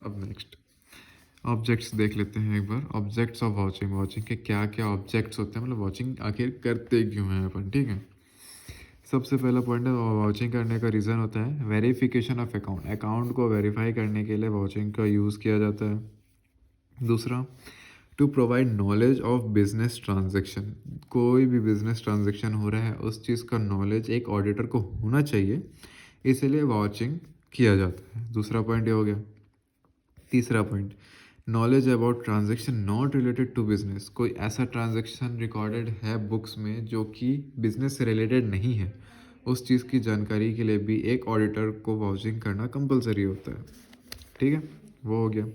अब next objects देख लेते हैं एक बार। ऑब्जेक्ट्स ऑफ वाचिंग, वाचिंग के क्या क्या ऑब्जेक्ट्स होते हैं, मतलब वाचिंग आखिर करते क्यों हैं अपन, ठीक है। सबसे पहला पॉइंट है वाचिंग करने का रीज़न होता है वेरिफिकेशन ऑफ अकाउंट, अकाउंट को वेरीफाई करने के लिए वाचिंग का यूज़ किया जाता है। दूसरा, to provide knowledge of business transaction, कोई भी बिजनेस ट्रांजेक्शन हो रहा है उस चीज़ का नॉलेज एक ऑडिटर को होना चाहिए, इसलिए वाचिंग किया जाता है। दूसरा पॉइंट ये हो गया। तीसरा point, knowledge about transaction not related to business, कोई ऐसा ट्रांजेक्शन रिकॉर्डेड है बुक्स में जो कि बिजनेस से रिलेटेड नहीं है, उस चीज़ की जानकारी के लिए भी एक ऑडिटर को वाचिंग करना कंपलसरी होता है, ठीक है। वो हो गया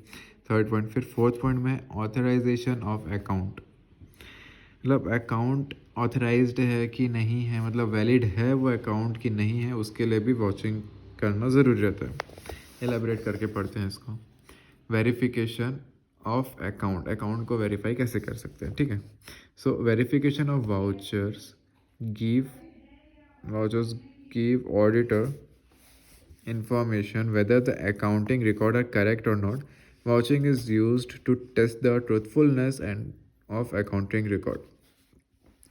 थर्ड पॉइंट। फिर फोर्थ पॉइंट में ऑथराइजेशन ऑफ अकाउंट, मतलब अकाउंट ऑथराइज्ड है कि नहीं है, मतलब वैलिड है वो अकाउंट कि नहीं है, उसके लिए भी वॉचिंग करना ज़रूरी रहता है। एलेबरेट करके पढ़ते हैं इसको। वेरिफिकेशन ऑफ अकाउंट, अकाउंट को वेरीफाई कैसे कर सकते हैं, ठीक है। So verification of give vouchers give auditor information whether the accounting record are correct or not. Vouching is used to test the truthfulness and of accounting record.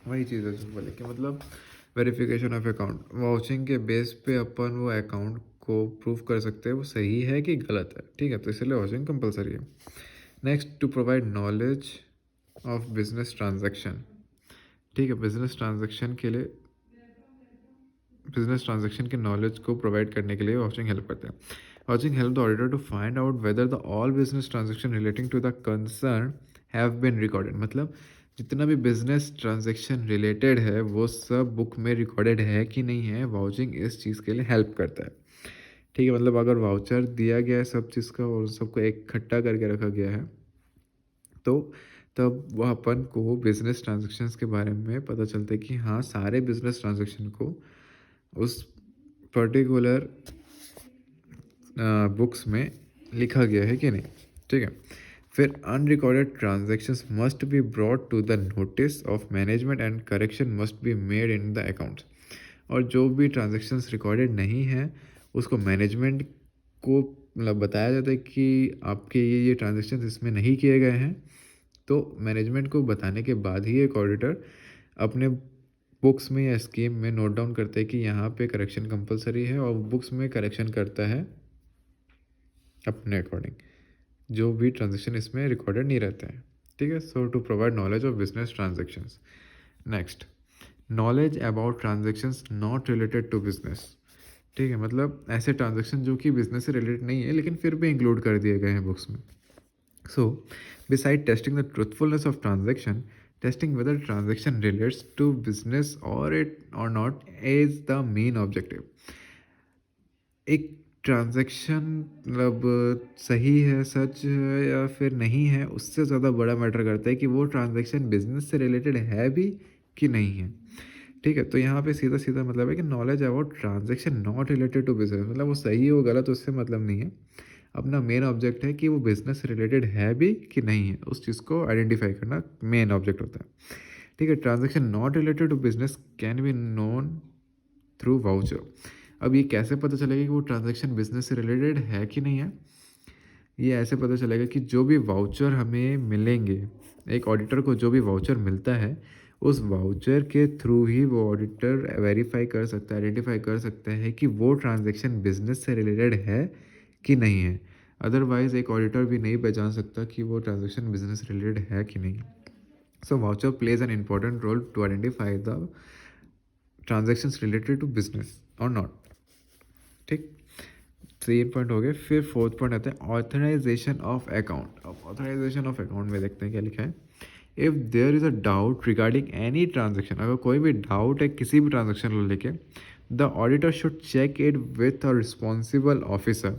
वही चीज़ है बोले कि मतलब वेरिफिकेशन ऑफ अकाउंट, वाउचिंग के base पे अपन वो account को prove कर सकते हैं वो सही है कि गलत है, ठीक है। तो इसलिए वाउचिंग कंपलसरी है। Next, to provide knowledge of business transaction, ठीक है। बिजनेस ट्रांजैक्शन के नॉलेज को प्रोवाइड करने के लिए वाचिंग हेल्प करते हैं। Vouching help the auditor to find out whether the all business transaction relating to the concern have been recorded, मतलब जितना भी बिजनेस ट्रांजैक्शन रिलेटेड है वो सब बुक में रिकॉर्डेड है कि नहीं है, वाउचिंग इस चीज़ के लिए हेल्प करता है, ठीक है। मतलब अगर वाउचर दिया गया है सब चीज़ का और सबको इकट्ठा करके रखा गया है तो तब वह अपन को बिजनेस ट्रांजैक्शंस के बारे में पता चलता है कि हाँ सारे बिजनेस ट्रांजैक्शन को उस पर्टिकुलर बुक्स में लिखा गया है कि नहीं, ठीक है। फिर unrecorded transactions must be brought to the notice of management and correction must be made in the accounts, और जो भी ट्रांजैक्शंस रिकॉर्डेड नहीं है उसको मैनेजमेंट को मतलब बताया जाता है कि आपके ये ट्रांजैक्शंस इसमें नहीं किए गए हैं, तो मैनेजमेंट को बताने के बाद ही एक ऑडिटर अपने बुक्स में या स्कीम में नोट डाउन करते हैं कि यहाँ पे करेक्शन कंपलसरी है और बुक्स में करेक्शन करता है अपने अकॉर्डिंग, जो भी ट्रांजेक्शन इसमें रिकॉर्डेड नहीं रहते हैं, ठीक है। So to provide knowledge of business transactions. Next, knowledge about transactions not related to business, ठीक है। मतलब ऐसे ट्रांजेक्शन जो कि बिजनेस से रिलेटेड नहीं है लेकिन फिर भी इंक्लूड कर दिए गए हैं बुक्स में। So, beside testing the truthfulness of transaction, testing whether transaction relates to business or not is the main objective. एक ट्रांजैक्शन मतलब सही है, सच है या फिर नहीं है, उससे ज़्यादा बड़ा मैटर करता है कि वो ट्रांजैक्शन बिजनेस से रिलेटेड है भी कि नहीं है, ठीक है। तो यहाँ पे सीधा सीधा मतलब है कि knowledge about transaction not related to business, मतलब वो सही हो गलत उससे मतलब नहीं है, अपना मेन ऑब्जेक्ट है कि वो बिजनेस से रिलेटेड है भी कि नहीं है, उस चीज़ को आइडेंटिफाई करना मेन ऑब्जेक्ट होता है, ठीक है। Transaction not related to business can be known through voucher. अब ये कैसे पता चलेगा कि वो ट्रांजैक्शन बिजनेस से रिलेटेड है कि नहीं है, ये ऐसे पता चलेगा कि जो भी वाउचर हमें मिलेंगे, एक ऑडिटर को जो भी वाउचर मिलता है उस वाउचर के थ्रू ही वो ऑडिटर वेरीफाई कर सकता है, आइडेंटिफाई कर सकता है कि वो ट्रांजैक्शन बिजनेस से रिलेटेड है कि नहीं है। अदरवाइज एक ऑडिटर भी नहीं पहचान सकता कि वो ट्रांजैक्शन बिजनेस रिलेटेड है कि नहीं। So voucher plays an important role to identify the transactions related to business और नॉट, ठीक। 3 पॉइंट हो गए। फिर फोर्थ पॉइंट आता है ऑथराइजेशन ऑफ अकाउंट। अब ऑथराइजेशन ऑफ अकाउंट में देखते हैं क्या लिखा है। If there is a doubt regarding any transaction, अगर कोई भी डाउट है किसी भी ट्रांजेक्शन को लेके, the auditor should check it with a responsible officer.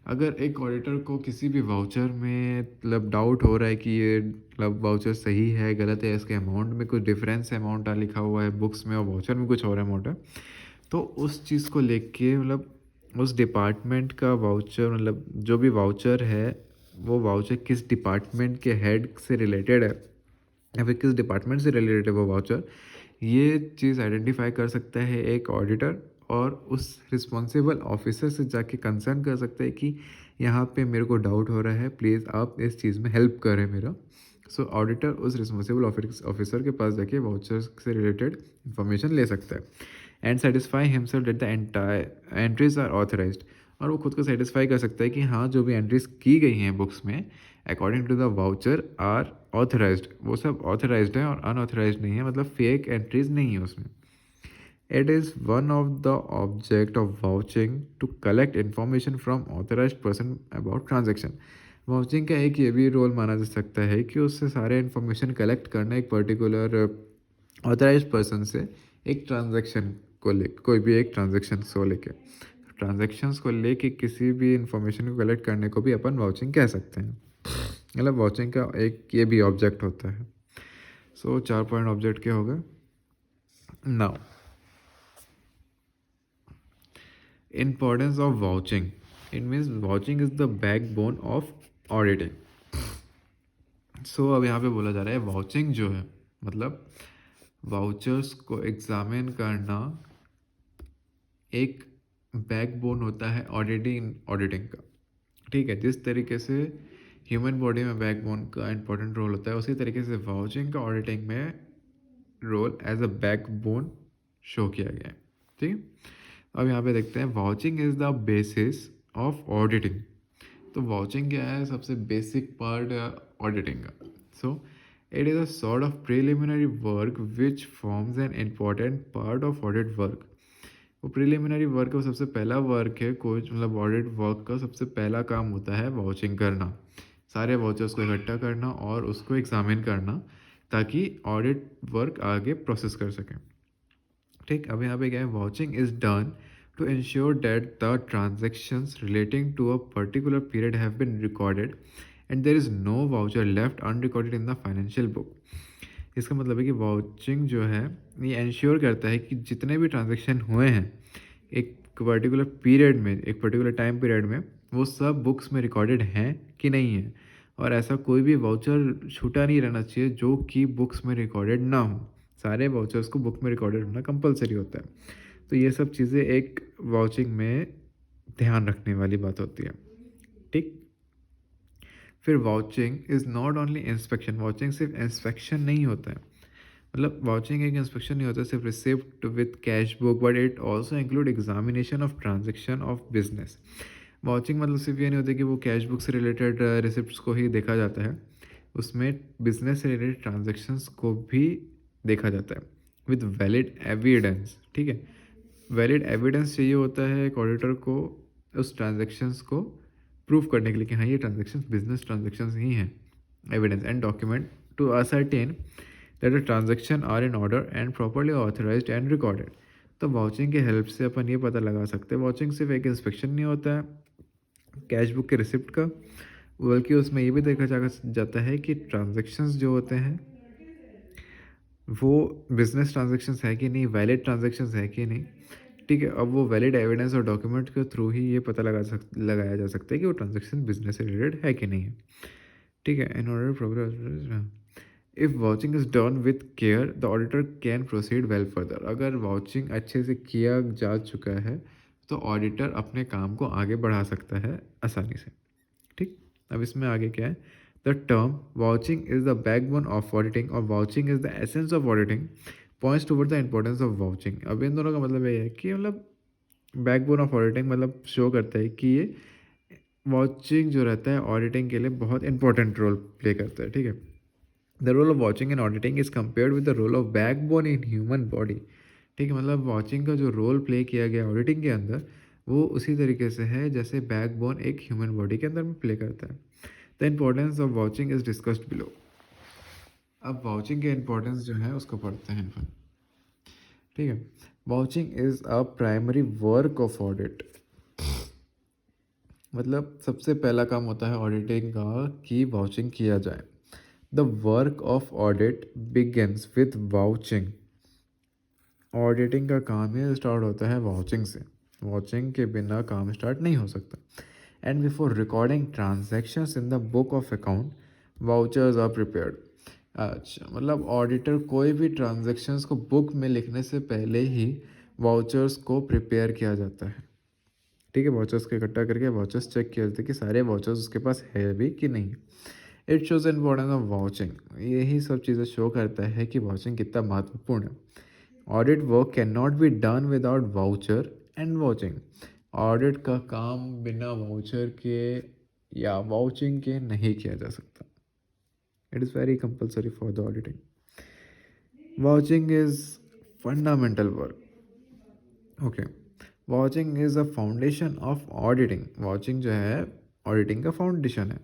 अगर एक ऑडिटर को किसी भी वाउचर में मतलब डाउट हो रहा है कि ये मतलब वाउचर सही है गलत है, इसके अमाउंट में कुछ डिफरेंस अमाउंट लिखा हुआ है बुक्स में और वाउचर में कुछ और अमाउंट है, तो उस चीज़ को लेके मतलब उस डिपार्टमेंट का वाउचर, मतलब जो भी वाउचर है वो वाउचर किस डिपार्टमेंट के हेड से रिलेटेड है या फिर किस डिपार्टमेंट से रिलेटेड है वो वाउचर, ये चीज़ आइडेंटिफाई कर सकता है एक ऑडिटर और उस रिस्पॉन्सिबल ऑफिसर से जाके कंसर्न कर सकता है कि यहाँ पे मेरे को डाउट हो रहा है, प्लीज़ आप इस चीज़ में हेल्प करें मेरा। सो ऑडिटर उस रिस्पॉन्सिबल ऑफिसर के पास जाके वाउचर्स से रिलेटेड इन्फॉर्मेशन ले सकता है and satisfy himself that the entire entries are authorized. और वो खुद को सेटिस्फाई कर सकता है कि हाँ, जो भी एंट्रीज की गई हैं बुक्स में according to the voucher are authorized, वो सब ऑथराइज्ड है और अनऑथराइज्ड नहीं है, मतलब फेक एंट्रीज नहीं है उसमें। It is one of the object of vouching to collect information from authorized person about transaction। Vouching का एक ये भी रोल माना जा सकता है कि उससे सारे इन्फॉर्मेशन कलेक्ट करना एक पर्टिकुलर ऑथराइज्ड पर्सन से एक ट्रांजैक्शन को ले, कोई भी एक ट्रांजैक्शन को लेके, ट्रांजैक्शंस को लेके किसी भी इंफॉर्मेशन को कलेक्ट करने को भी अपन वाउचिंग कह सकते हैं। मतलब वाउचिंग का एक ये भी ऑब्जेक्ट होता है। सो 4 पॉइंट ऑब्जेक्ट के हो गए। Now importance of vouching, it means vouching is the backbone of auditing। सो अब यहाँ पे बोला जा रहा है वाउचिंग जो है मतलब वाउचर्स को एग्जामिन करना एक बैकबोन होता है ऑडिटिंग का। ठीक है, जिस तरीके से ह्यूमन बॉडी में बैकबोन का इंपॉर्टेंट रोल होता है, उसी तरीके से वाउचिंग का ऑडिटिंग में role as a backbone show किया गया है। ठीक है, अब यहाँ पे देखते हैं vouching is the basis of auditing. तो वाउचिंग क्या है, सबसे बेसिक पार्ट ऑडिटिंग का। So it is a sort of preliminary work which forms an important part of audit work. वो प्रिलिमिनरी वर्क वो सबसे पहला वर्क है, कुछ मतलब ऑडिट वर्क का सबसे पहला काम होता है वाउचिंग करना, सारे वाउचर्स को इकट्ठा करना और उसको एग्जामिन करना ताकि ऑडिट वर्क आगे प्रोसेस कर सकें। ठीक, अब यहाँ पे क्या है, vouching is done to ensure that the transactions relating to a particular period have been recorded and there is no voucher left unrecorded in the financial book. इसका मतलब है कि वाउचिंग जो है ये इंश्योर करता है कि जितने भी ट्रांजेक्शन हुए हैं एक पर्टिकुलर पीरियड में, एक पर्टिकुलर टाइम पीरियड में, वो सब बुक्स में रिकॉर्डेड हैं कि नहीं है, और ऐसा कोई भी वाउचर छूटा नहीं रहना चाहिए जो कि बुक्स में रिकॉर्डेड ना हो। सारे वाउचर्स को बुक में रिकॉर्डेड होना कंपलसरी होता है। तो ये सब चीज़ें एक वाउचिंग में ध्यान रखने वाली बात होती है। ठीक, फिर vouching is not only inspection. Vouching सिर्फ इंस्पेक्शन नहीं होता है, मतलब वाउचिंग एक इंस्पेक्शन नहीं होता सिर्फ receipt with cash book, but it also include examination of transaction of business. Vouching मतलब सिर्फ ये नहीं होता कि वो कैश बुक से रिलेटेड रिसिप्ट्स को ही देखा जाता है, उसमें बिजनेस से रिलेटेड ट्रांजेक्शन्स को भी देखा जाता है विद वैलिड एविडेंस। ठीक है, वैलिड एविडेंस चाहिए होता है एक ऑडिटर को उस ट्रांजेक्शन्स को प्रूव करने के लिए कि हाँ ये ट्रांजेक्शन्स बिजनेस ट्रांजेक्शन्स ही हैं। Evidence and document to ascertain that the transaction are in order and properly authorized and recorded. तो वाउचिंग के हेल्प से अपन ये पता लगा सकते हैं, वाउचिंग सिर्फ एक इंस्पेक्शन नहीं होता है कैश बुक के रिसिप्ट का, बल्कि उसमें ये भी देखा जाता है कि ट्रांजेक्शन्स जो होते हैं वो बिजनेस ट्रांजेक्शन्स है कि नहीं, वैलिड ट्रांजेक्शन्स है कि नहीं। ठीक है, अब वो वैलिड एविडेंस और डॉक्यूमेंट के थ्रू ही ये पता लगाया जा सकता है कि वो ट्रांजेक्शन बिजनेस से रिलेटेड है कि नहीं है। ठीक है, in order progress if vouching is done with care the auditor can proceed well further. अगर वाउचिंग अच्छे से किया जा चुका है तो ऑडिटर अपने काम को आगे बढ़ा सकता है आसानी से। ठीक, अब इसमें आगे क्या है, the term vouching is the backbone of auditing और vouching is the essence of auditing points toward the importance of vouching. अब इन दोनों का मतलब ये है कि मतलब बैकबोन ऑफ ऑडिटिंग मतलब शो करता है कि ये वाउचिंग जो रहता है ऑडिटिंग के लिए बहुत इंपॉर्टेंट रोल प्ले करता है। ठीक है, the role of vouching in auditing is compared with the role of backbone in human body. ठीक है, मतलब वाचिंग का जो रोल प्ले किया गया ऑडिटिंग के अंदर वो उसी तरीके से है जैसे बैकबोन एक ह्यूमन बॉडी के अंदर में प्ले करता है। The importance of watching is discussed below. अब वाचिंग के इम्पोर्टेंस जो है उसको पढ़ते हैं अपन। ठीक है, watching is a primary work of audit. मतलब सबसे पहला काम होता है ऑडिटिंग का कि वाउचिंग किया जाए। The work of audit begins with vouching. Auditing का काम ही स्टार्ट होता है वाउचिंग से, वाउचिंग के बिना काम स्टार्ट नहीं हो सकता। And before recording transactions in the book of account vouchers are prepared. अच्छा, मतलब ऑडिटर कोई भी ट्रांजैक्शंस को बुक में लिखने से पहले ही वाउचर्स को प्रिपेयर किया जाता है। ठीक है, वाउचर्स को इकट्ठा करके वाउचर्स चेक किया जाता है कि सारे वाउचर्स उसके पास है भी कि नहीं। It shows importance of vouching, यही सब चीज़ें शो करता है कि वाउचिंग कितना महत्वपूर्ण है। Audit work can not be done without voucher and vouching, audit का काम बिना वाउचर के या वाउचिंग के नहीं किया जा सकता। It is very compulsory for the auditing. Vouching is fundamental work. Okay, vouching is a foundation of auditing, vouching जो है ऑडिटिंग का फाउंडेशन है।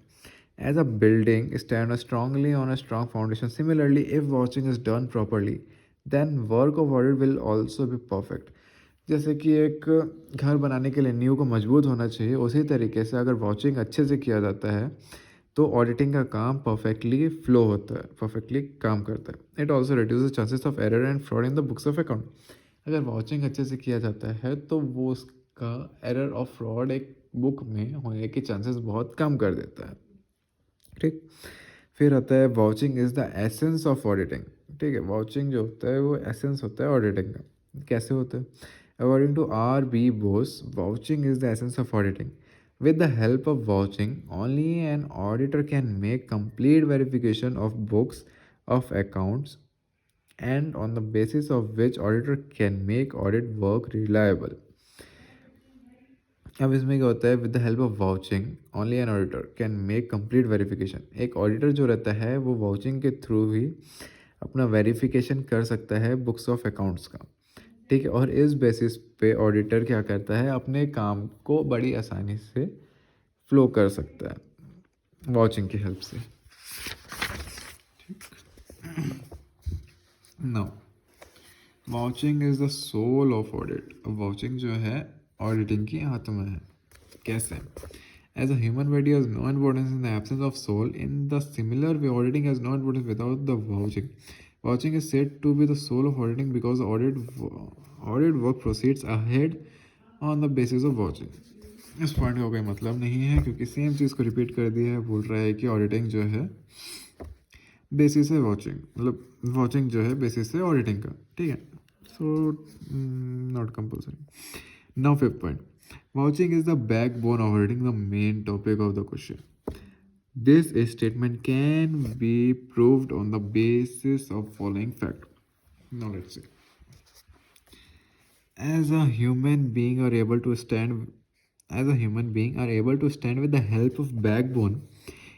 As a building stand strongly on a strong foundation, similarly if vouching is done properly then work of audit will also be perfect. जैसे कि एक घर बनाने के लिए नींव को मजबूत होना चाहिए, उसी तरीके से अगर वाउचिंग अच्छे से किया जाता है तो ऑडिटिंग का काम परफेक्टली फ्लो होता है, परफेक्टली काम करता है। It also reduces chances of error and fraud in the books of account. अगर वाउचिंग अच्छे से किया जाता है तो वो उसका एरर और फ्रॉड एक बुक में होने के चांसेस बहुत कम कर देता है। ठीक, फिर आता है vouching is the essence of auditing. ठीक है, वाउचिंग जो होता है वो एसेंस होता है ऑडिटिंग का। कैसे होता है? According to R B Bose, vouching is the essence of auditing. With the help of vouching, only an auditor can make complete verification of books of accounts, and on the basis of which auditor can make audit work reliable. अब इसमें क्या होता है? With the help of vouching only an auditor can make complete verification. एक auditor जो रहता है वो वाउचिंग के थ्रू ही अपना वेरिफिकेशन कर सकता है बुक्स ऑफ अकाउंट्स का। ठीक है, और इस बेसिस पे ऑडिटर क्या करता है? अपने काम को बड़ी आसानी से फ्लो कर सकता है वाउचिंग की हेल्प से। Now vouching is the soul of audit. अब वाउचिंग जो है ऑडिटिंग की आत्मा है। कैसे? As a human body has no importance in the absence of soul, in the similar way auditing has no importance without the vouching. Vouching is said to be the soul of auditing because audit work proceeds ahead on the basis of vouching. इस point का कोई मतलब नहीं है क्योंकि same चीज़ को repeat कर दिया है। बोल रहा है कि ऑडिटिंग जो है बेसिस है वाचिंग, मतलब वाचिंग जो है बेसिस है ऑडिटिंग का। ठीक है, so not compulsory. Now fifth point, watching is the backbone of auditing, the main topic of the question. This statement can be proved on the basis of following fact. Now let's see. As a human being are able to stand as a human being are able to stand with the help of backbone,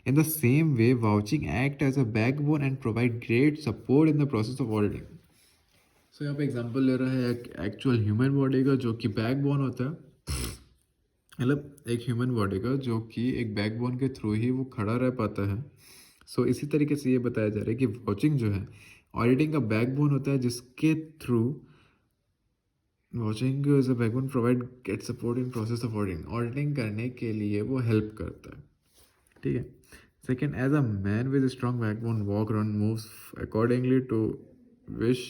in the same way vouching act as a backbone and provide great support in the process of auditing. So यहाँ पे example ले रहा है एक actual human body का जो कि backbone होता है, मतलब एक ह्यूमन बॉडी का जो कि एक बैकबोन के थ्रू ही वो खड़ा रह पाता है। सो इसी तरीके से ये बताया जा रहा है कि वाचिंग जो है ऑडिटिंग का बैकबोन होता है, जिसके through vouching as a backbone provide get support in process of auditing, auditing करने के लिए वो हेल्प करता है। ठीक है, second, as a man with strong backbone walk around moves accordingly to wish,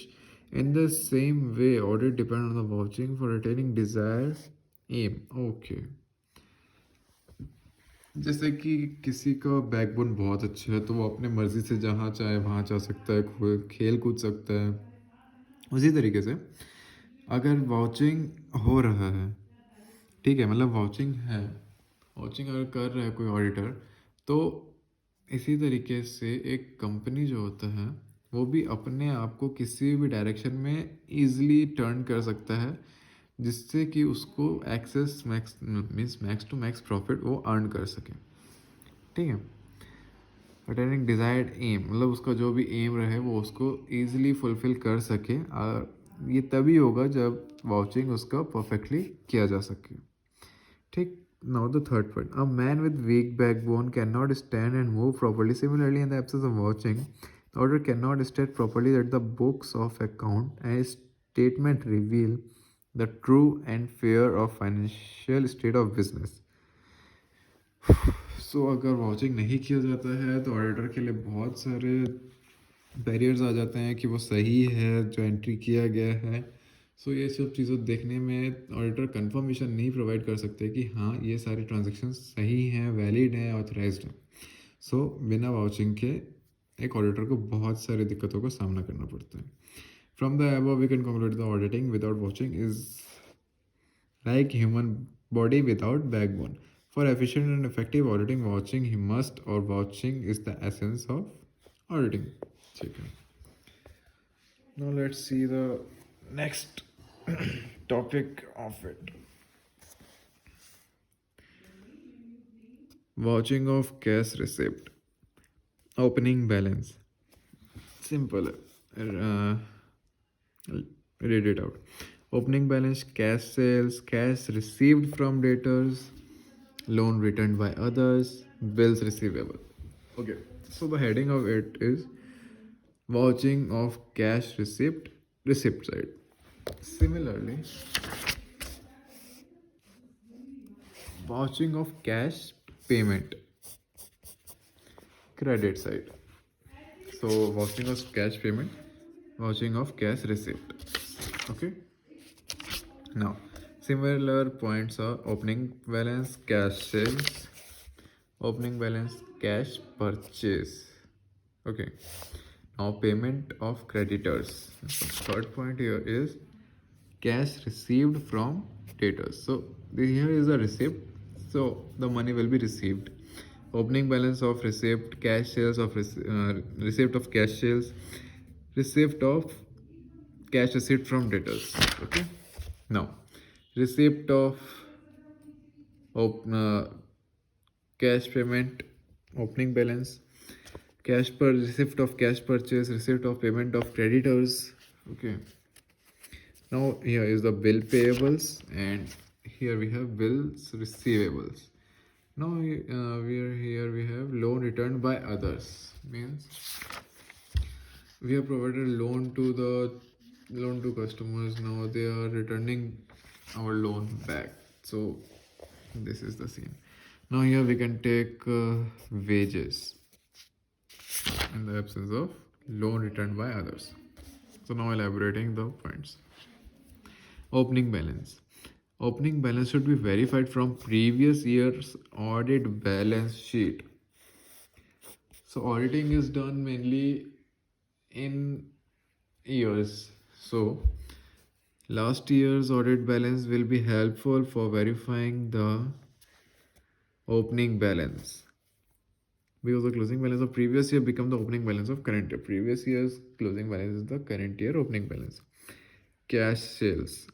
in the same way audit depend on the vouching for attaining desire aim. Okay, जैसे कि किसी का बैकबोन बहुत अच्छा है तो वो अपने मर्जी से जहाँ चाहे वहाँ जा सकता है, खेल कूद सकता है। उसी तरीके से अगर वाचिंग हो रहा है, ठीक है, मतलब वाचिंग है, वाचिंग अगर कर रहा है कोई ऑडिटर, तो इसी तरीके से एक कंपनी जो होता है वो भी अपने आप को किसी भी डायरेक्शन में इजीली टर्न कर सकता है, जिससे कि उसको access max means max to max profit वो अर्न कर सके। ठीक है, अटेनिंग डिजायर्ड एम, मतलब उसका जो भी एम रहे वो उसको ईजिली फुलफिल कर सके। और ये तभी होगा जब वाउचिंग उसका परफेक्टली किया जा सके। ठीक, now the third point, a man with weak backbone can not stand and move properly, similarly in the absence of vouching the auditor can not state properly that the books of account and statement reveal the true and fair of financial state of business. So अगर vouching नहीं किया जाता है तो auditor के लिए बहुत सारे बैरियर्स आ जाते हैं कि वो सही है जो एंट्री किया गया है। सो ये सब चीज़ों देखने में ऑडिटर कंफर्मेशन नहीं प्रोवाइड कर सकते कि हाँ ये सारे ट्रांजेक्शन सही हैं, वैलिड हैं, ऑथराइज्ड हैं। सो बिना वाचिंग के एक ऑडिटर को बहुत सारी दिक्कतों का सामना करना पड़ता है। From the above we can conclude the auditing without vouching is like human body without backbone. For efficient and effective auditing, watching is the essence of auditing. ठीक है. Now let's see the next topic of it. Watching of cash receipt. Opening balance. Simple. Read it out. Opening balance, cash sales, cash received from debtors, loan returned by others, bills receivable. Okay, so the heading of it is vouching of cash receipt side. Similarly, vouching of cash payment, credit side. So vouching of cash payment, vouching of cash receipt. Okay. Now, similar points are opening balance, cash sales, opening balance, cash purchase. Okay. Now, payment of creditors. So third point here is cash received from debtors. So here is a receipt. So the money will be received. Opening balance of receipt, cash sales of receipt of cash sales, receipt of cash receipt from debtors. Okay. Now, receipt of cash payment, opening balance, receipt of cash purchase, receipt of payment of creditors. Okay. Now here is the bill payables, and here we have bills receivables. Now we have loan returned by others. Means we have provided loan to customers. Now they are returning our loan back. So this is the scene. Now here we can take wages in the absence of loan returned by others. So now elaborating the points. Opening balance. Opening balance should be verified from previous year's audit balance sheet. So auditing is done mainly in years. So last year's audit balance will be helpful for verifying the opening balance, because the closing balance of previous year become the opening balance of current year. Previous year's closing balance is the current year opening balance. Cash sales.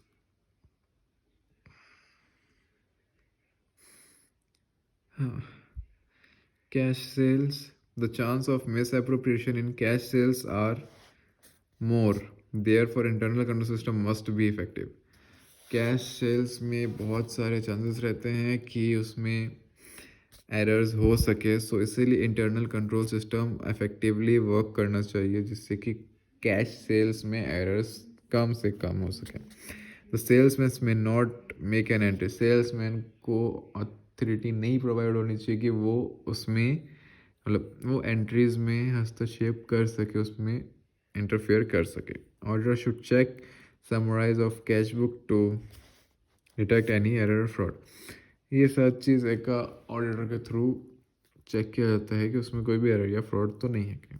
Cash sales, the chance of misappropriation in cash sales are more, therefore internal control system must be effective. Cash sales में बहुत सारे chances रहते हैं कि उसमें errors हो सके, सो इसीलिए internal control system effectively work करना चाहिए जिससे कि कैश सेल्स में एरर्स कम से कम हो सके. द सेल्समैन में not make an entry. Salesman को अथॉरिटी नहीं प्रोवाइड होनी चाहिए कि वो उसमें मतलब वो एंट्रीज में हस्तक्षेप कर सके, उसमें इंटरफेयर कर सके. Auditor should check summarise of cash book to detect any error fraud. ये सब चीज़ एक ऑडिटर के थ्रू चेक किया जाता है कि उसमें कोई भी एरर या फ्रॉड तो नहीं है.